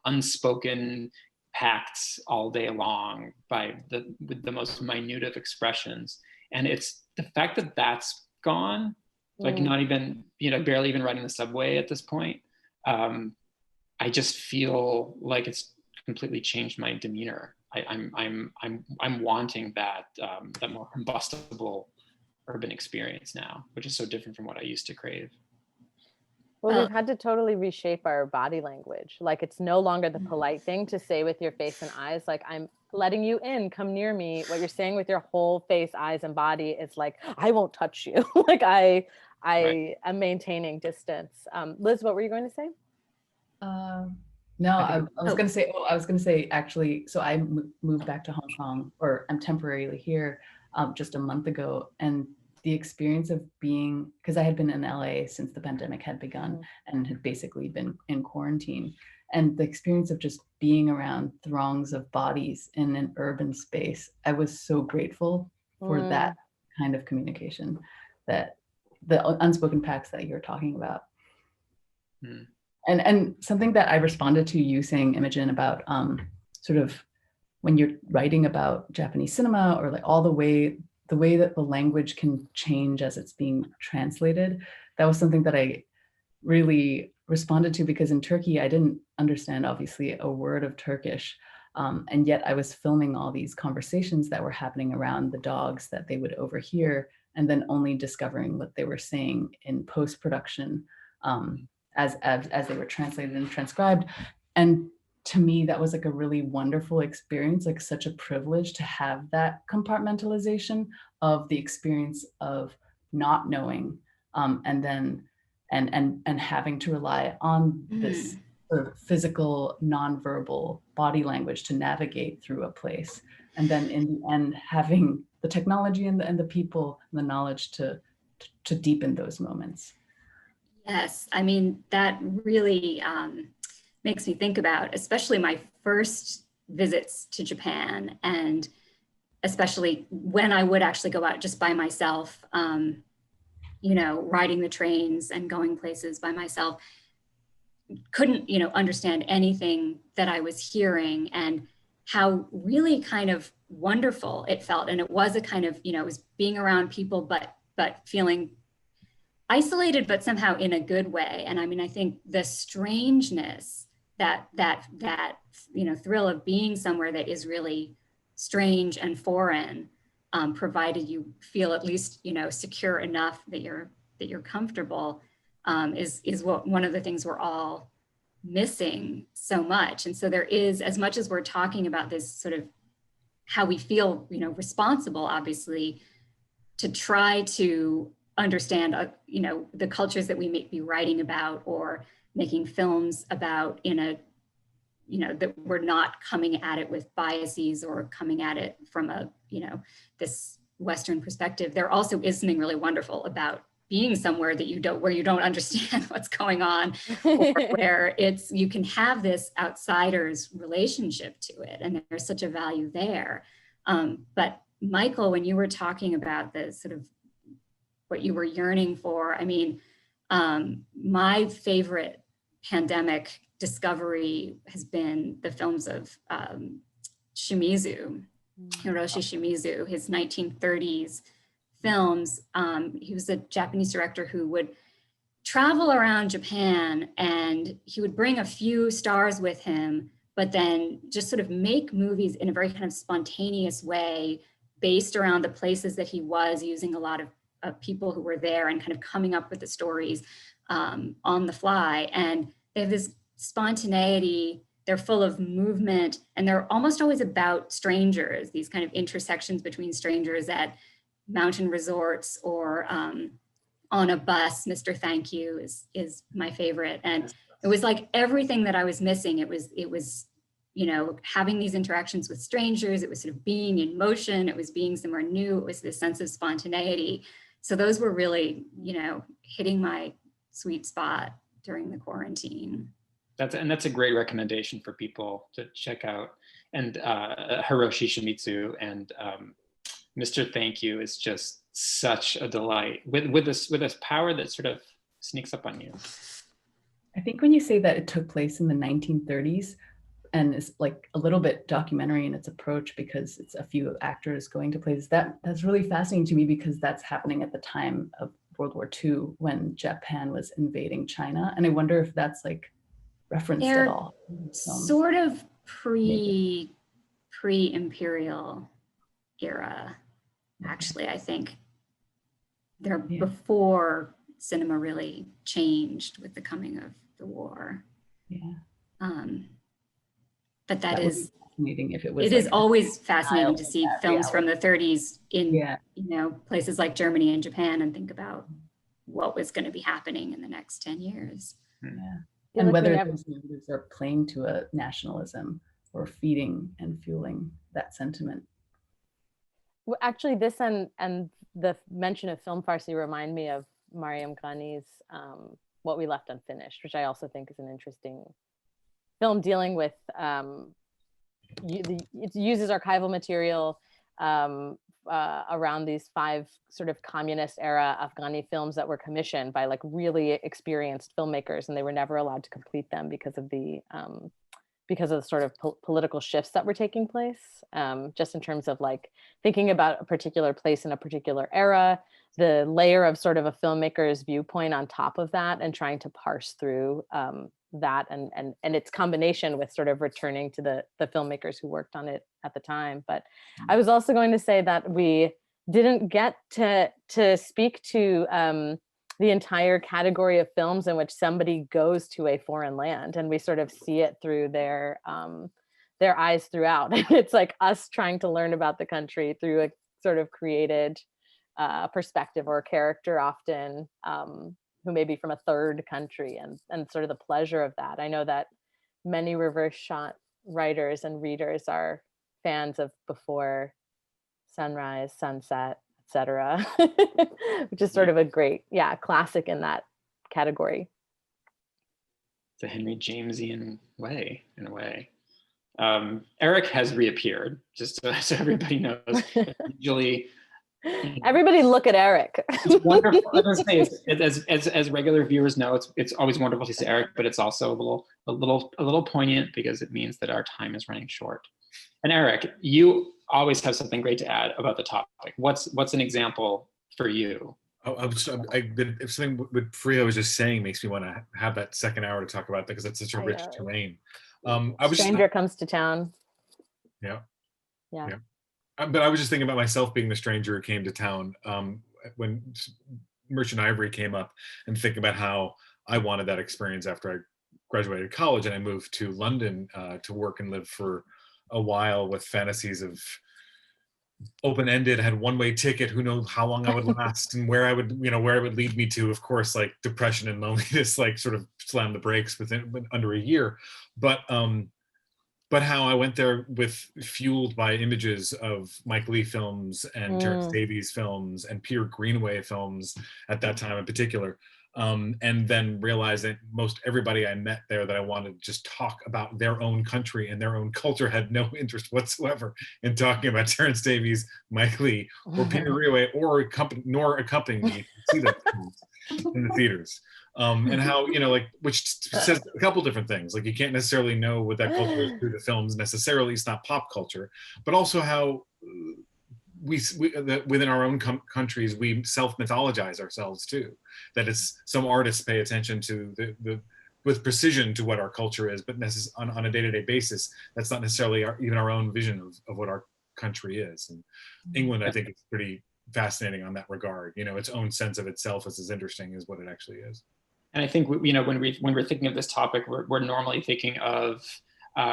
unspoken pacts all day long with the most minute of expressions. And it's the fact that that's gone, not even, barely even riding the subway at this point. I just feel like it's completely changed my demeanor. I'm wanting that more combustible urban experience now, which is so different from what I used to crave. Well, we've had to totally reshape our body language. It's no longer the polite thing to say with your face and eyes, I'm letting you in, come near me. What you're saying with your whole face, eyes, and body is I won't touch you. I am maintaining distance. Liz, what were you going to say? No, I was Oh. going to say, actually, so I moved back to Hong Kong, or I'm temporarily here just a month ago. And the experience of being, because I had been in LA since the pandemic had begun and had basically been in quarantine. And the experience of just being around throngs of bodies in an urban space, I was so grateful for that kind of communication, that the unspoken pacts that you're talking about. And something that I responded to you saying, Imogen, about sort of when you're writing about Japanese cinema, or like all the way that the language can change as it's being translated, that was something that I really responded to, because in Turkey, I didn't understand obviously a word of Turkish. And yet I was filming all these conversations that were happening around the dogs that they would overhear, and then only discovering what they were saying in post-production as they were translated and transcribed. And to me, that was like a really wonderful experience, like such a privilege to have that compartmentalization of the experience of not knowing, and then and having to rely on this sort of physical, nonverbal body language to navigate through a place, and then in the end having the technology and the people and the knowledge to deepen those moments. Yes, I mean, that really makes me think about, especially my first visits to Japan, and especially when I would actually go out just by myself, you know, riding the trains and going places by myself, couldn't, you know, understand anything that I was hearing, and how really kind of wonderful it felt. And it was a kind of, you know, it was being around people, but feeling isolated, but somehow in a good way. And I mean, I think the strangeness, that you know, thrill of being somewhere that is really strange and foreign, provided you feel at least, you know, secure enough that you're comfortable, is what one of the things we're all missing so much. And so there is, as much as we're talking about this sort of how we feel, you know, responsible, obviously, to try to understand, you know, the cultures that we may be writing about or making films about, in a, you know, that we're not coming at it with biases or coming at it from a, you know, this Western perspective. There also is something really wonderful about being somewhere that where you don't understand what's going on, or where you can have this outsider's relationship to it, and there's such a value there. But Michael, when you were talking about the sort of what you were yearning for, I mean, my favorite pandemic discovery has been the films of Shimizu, Hiroshi Shimizu, his 1930s films. He was a Japanese director who would travel around Japan, and he would bring a few stars with him, but then just sort of make movies in a very kind of spontaneous way, based around the places that he was, using a lot of people who were there, and kind of coming up with the stories on the fly. And they have this spontaneity, they're full of movement, and they're almost always about strangers, these kind of intersections between strangers at mountain resorts or on a bus. Mr. Thank You is my favorite. And it was like everything that I was missing. It was, you know, having these interactions with strangers. It was sort of being in motion. It was being somewhere new. It was this sense of spontaneity. So those were really, you know, hitting my sweet spot during the quarantine. That's a great recommendation for people to check out. And Hiroshi Shimizu and Mr. Thank You is just such a delight, with this power that sort of sneaks up on you. I think when you say that it took place in the 1930s, and it's like a little bit documentary in its approach, because it's a few actors going to places, that's really fascinating to me, because that's happening at the time of World War II, when Japan was invading China. And I wonder if that's like referenced at all. Sort of pre-imperial era, actually. I think they're before cinema really changed with the coming of the war. Yeah. But that is fascinating. If it was, it is always fascinating to see films from the 30s in, you know, places like Germany and Japan, and think about what was going to be happening in the next 10 years. Yeah. feel And like we whether never- those narratives are playing to a nationalism or feeding and fueling that sentiment. Well, actually, this and the mention of film Farsi remind me of Mariam Ghani's What We Left Unfinished, which I also think is an interesting film dealing with, it uses archival material around these 5 sort of communist era Afghani films that were commissioned by like really experienced filmmakers, and they were never allowed to complete them because of the sort of political shifts that were taking place, just in terms of like thinking about a particular place in a particular era, the layer of sort of a filmmaker's viewpoint on top of that, and trying to parse through that and its combination with sort of returning to the filmmakers who worked on it at the time. But I was also going to say that we didn't get to speak to the entire category of films in which somebody goes to a foreign land and we sort of see it through their eyes throughout. It's like us trying to learn about the country through a sort of created perspective or character, often who may be from a third country, and sort of the pleasure of that. I know that many reverse shot writers and readers are fans of Before Sunrise, Sunset, etc., which is sort of a great, classic in that category. The Henry Jamesian way, in a way. Eric has reappeared, just so everybody knows. Usually, everybody look at Eric. it's wonderful. I was gonna say, as regular viewers know, it's always wonderful to see Eric, but it's also a little poignant because it means that our time is running short. And Eric, you always have something great to add about the topic. What's an example for you? If something what Farihah was just saying makes me want to have that second hour to talk about that, because it's such a rich terrain. Stranger comes to town. Yeah. Yeah. But I was just thinking about myself being the stranger who came to town when Merchant Ivory came up, and thinking about how I wanted that experience after I graduated college and I moved to London to work and live for a while with fantasies of open-ended, had one-way ticket, who knows how long I would last and where I would, where it would lead me to. Of course, like depression and loneliness, like sort of slammed the brakes within under a year. But how I went there fueled by images of Mike Leigh films and Terrence Davies films and Peter Greenaway films at that time in particular. And then realized that most everybody I met there that I wanted to just talk about their own country and their own culture had no interest whatsoever in talking about Terrence Davies, Mike Leigh, or Peter Greenaway, nor accompanying me to see them in the theaters. And how, which says a couple different things. Like, you can't necessarily know what that culture is through the films necessarily. It's not pop culture, but also how within our own countries, we self-mythologize ourselves too. That it's some artists pay attention to with precision to what our culture is, but on a day-to-day basis, that's not necessarily even our own vision of what our country is. And England, I think, is pretty fascinating on that regard. Its own sense of itself is as interesting as what it actually is. And I think when we're thinking of this topic, we're normally thinking of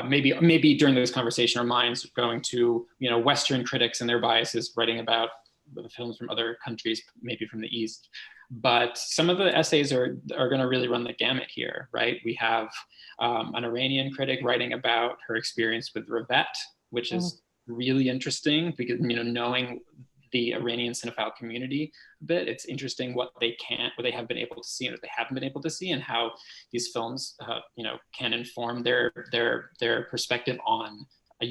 maybe during this conversation, our minds going to Western critics and their biases writing about the films from other countries, maybe from the East. But some of the essays are going to really run the gamut here, right? We have an Iranian critic writing about her experience with Revet, which is really interesting because knowing the Iranian cinephile community a bit, it's interesting what they have been able to see and what they haven't been able to see, and how these films can inform their perspective on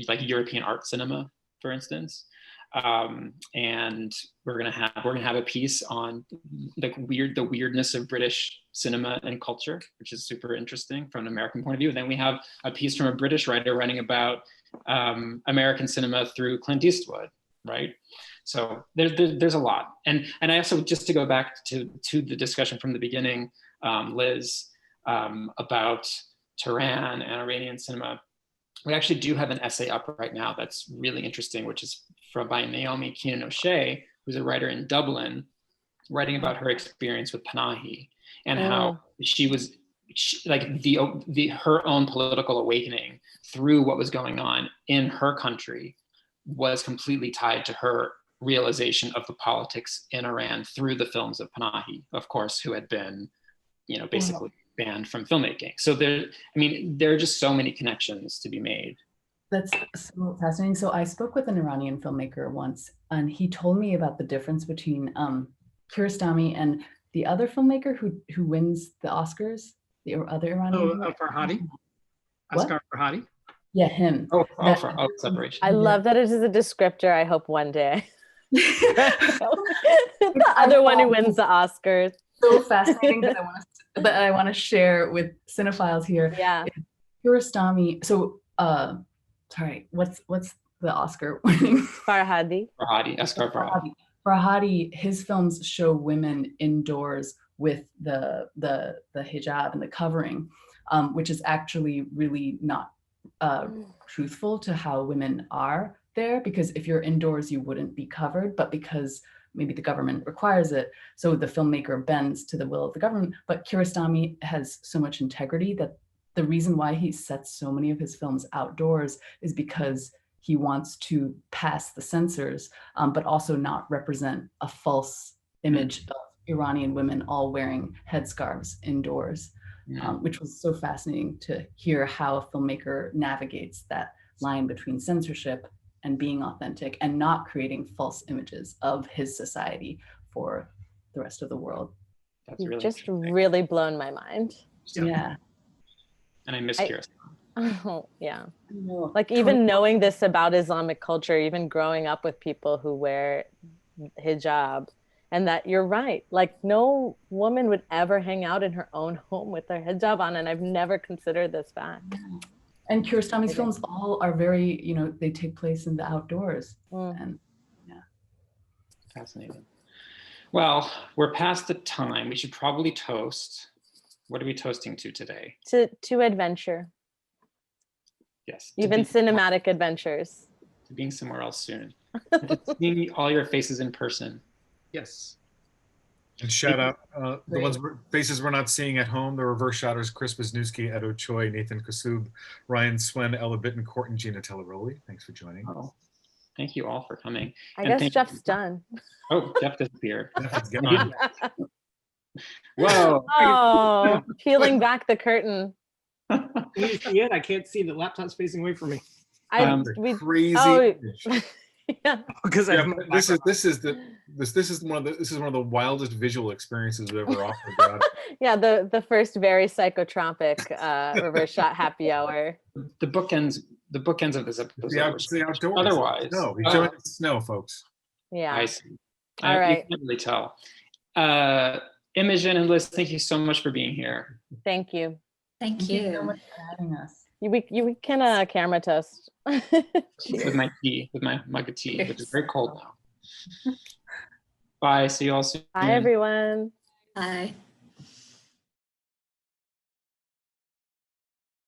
like European art cinema, for instance. And we're gonna have a piece on the weirdness of British cinema and culture, which is super interesting from an American point of view. And then we have a piece from a British writer writing about American cinema through Clint Eastwood, right? So there's a lot. And I also, just to go back to the discussion from the beginning, Liz, about Tehran and Iranian cinema, we actually do have an essay up right now that's really interesting, which is by Naomi Keenan O'Shea, who's a writer in Dublin, writing about her experience with Panahi and how her own political awakening through what was going on in her country was completely tied to her realization of the politics in Iran through the films of Panahi, of course, who had been, basically banned from filmmaking. So there are just so many connections to be made. That's so fascinating. So I spoke with an Iranian filmmaker once, and he told me about the difference between Kiarostami and the other filmmaker who wins the Oscars, the other Iranian. Farhadi. What? Asghar Farhadi. Yeah, him. Separation. I love that it is a descriptor. I hope one day. The other one who wins the Oscars. So fascinating that I want to share with cinephiles here. Yeah. Kiarostami. So, sorry, what's the Oscar winning? Farhadi. Asghar Farhadi. Farhadi, his films show women indoors with the hijab and the covering, which is actually really not truthful to how women are there, because if you're indoors, you wouldn't be covered, but because maybe the government requires it, so the filmmaker bends to the will of the government. But Kiarostami has so much integrity that the reason why he sets so many of his films outdoors is because he wants to pass the censors, but also not represent a false image of Iranian women all wearing headscarves indoors, which was so fascinating to hear how a filmmaker navigates that line between censorship and being authentic and not creating false images of his society for the rest of the world. That's really Just really blown my mind. Yeah. And I miss Kiarostami. Oh, yeah. Like even knowing this about Islamic culture, even growing up with people who wear hijab, and that you're right, like no woman would ever hang out in her own home with their hijab on, and I've never considered this fact. And Kiarostami's films all are very, they take place in the outdoors. And Fascinating. Well, we're past the time. We should probably toast. What are we toasting to today? To adventure. Yes. Even cinematic adventures. To being somewhere else soon. To seeing all your faces in person. Yes. And shout out the faces we're not seeing at home, the reverse shotters, Chris Wisniewski, Edo Choi, Nathan Kasub, Ryan Swen, Ella Bittencourt, and Gina Telleroli. Thanks for joining. Oh, thank you all for coming. I guess Jeff's done. Oh, Jeff disappeared. Jeff is gone. Whoa. Oh, peeling back the curtain. Can you see it? I can't see. The laptop's facing away from me. Crazy. Yeah. Because this is one of the wildest visual experiences we've ever offered. Yeah, the first very psychotropic reverse shot happy hour. The bookends of this episode. The outdoors. Otherwise, no, he's showing snow, folks. Yeah. I see. All right. You can't really tell. Imogen and Liz, thank you so much for being here. Thank you. Thank thank you so you. much for having us. You can camera toast. With my tea, with my mug of tea, which is very cold now. Bye. See you all soon. Bye, everyone. Bye.